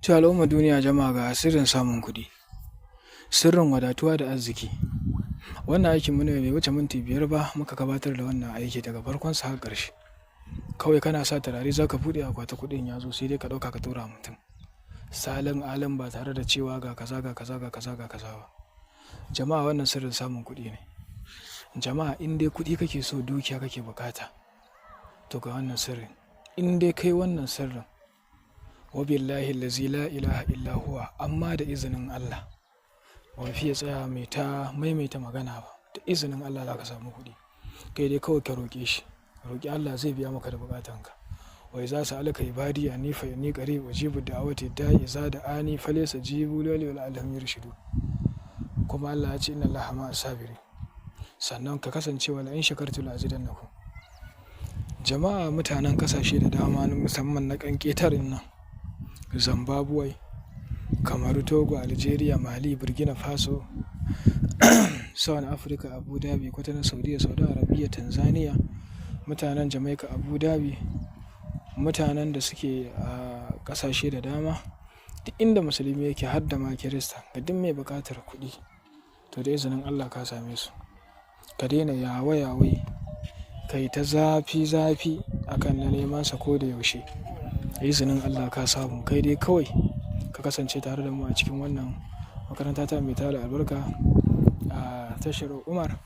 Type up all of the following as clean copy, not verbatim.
To al'ummar duniya jama'a ga sirrin samun kuɗi, sirrin wadatuwa da arziki. Wannan aikin mu ne bai wuce minti 5 ba muka gabatar da wannan aiki daga farkonsa har ƙarshe. Kawai kana sa turare za ka buɗe akwati kuɗin ya zo sai dai ka ɗauka ka tura wa mutum. Salin alin ba tare da cewa ga kaza ga kaza ga kaza ga kaza ba. Jama'a wannan sirrin samun kuɗi ne. Jama'a in dai kuɗi kake so dukiya kake buƙata to ga wannan sirrin. In dai kai wannan sirrin wabillahi allazi la ilaha illa huwa amma da izinin Allah ba fiye tsaya mai ta maimaita magana ba, da izinin Allah za ka samu kuɗi. Kai dai kawai ka roƙe shi, roƙi Allah zai biya maka da buƙatanka. Wai za su alaka ibadi anni fa inni qarib ujibu da'wati da'i iza da'ani falyastajibu li wa la'allahum yarshudun. Kuma Allah ya ce inna Allaha ma'as sabirin. Sannan ka kasance wala in shakartu la'azidannakum. Jama'a mutanen ƙasashe da dama musamman na ƙetaren nan Zimbabwe, Kamaru, Togo, Algeria, Mali, Burkina Faso, South Africa, Abu Dhabi, Kwatano, Saudiya, Saudi Arabia, Tanzania, mutanen Jamaica, Abu Dhabi, mutanen da suke a ƙasashe da dama, duk inda musulmi yake har da ma Kirista, ga duk mai buƙatar kuɗi, to da izinin Allah ka same su. Ka daina yawe-yawe, ka yi ta zafi akan na neman sa ko da yaushe. Da izinin Allah ka samu, kai dai kawai ka kasance tare da mu a cikin wannan makaranta ta mai tara albarka a tashar Umar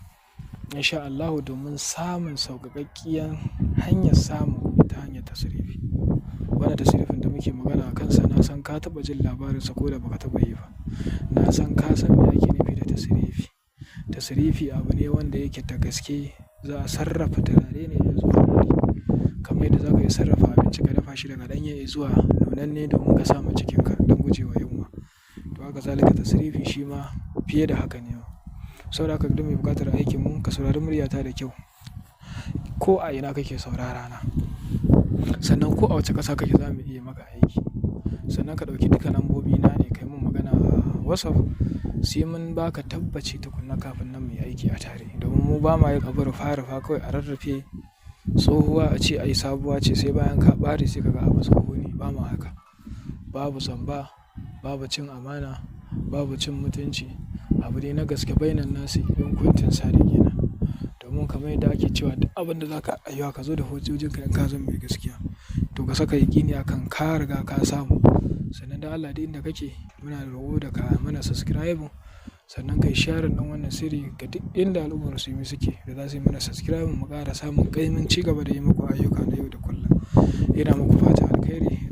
insha Allahu domin samun sauƙaƙƙiyar hanyar samu ta hanyar tasrifi. Wannan tasrifin da muke magana a kansa na san ka taɓa jin labarinsa ko da baka taɓa yi ba. Na san ka san me ake nufi da tasrifi. Tasrifi abu ne wanda yake da gaske za a sarrafa turare ne ya zuwa kuɗi. Kamar yadda za ka iya sarrafa abinci ka dafa shi daga ɗanye zuwa nunanne domin ka sa ma cikinka don gujewa yunwa. To haka zalika tasrifi shi ma fiye da haka ne. Saboda haka duk mai buƙatar aikin mu ka saurari muryata da kyau. Ko a ina kake saurara na. Sannan ko a wace ƙasa kake za mu iya maka aiki. Sannan ka ɗauki duka lambobi na ne kai mun magana a WhatsApp sai mun baka tabbaci tukunna kafin nan mu yi aiki a tare. Domin mu ba ma yin abu rufa-rufa kawai a rarrafe tsohuwa a ce ai sabuwa ce sai bayan ka ɓare sai ka ga abu tsoho ne. Ba ma haka. Babu zamba, babu cin amana, babu cin mutunci. Abu dai na gaske bainan nasi in kuntum sadiqina. Domin kamar yadda ake cewa duk abin da za ka ayyuka ka zo da hujjojinka in ka zama mai gaskiya. To ka saka yaƙini akan ka riga ka samu. Sannan da Allah duk inda kake muna roƙo da ka mana subscribe sannan kai share ɗin wannan sirri ga duk inda al'ummar musulmi suke da za su yi mana subscribe mu ƙara samun ƙaimin ci gaba da yi muku ayyuka na yau da kullum. Ina muku fatan alkhairi.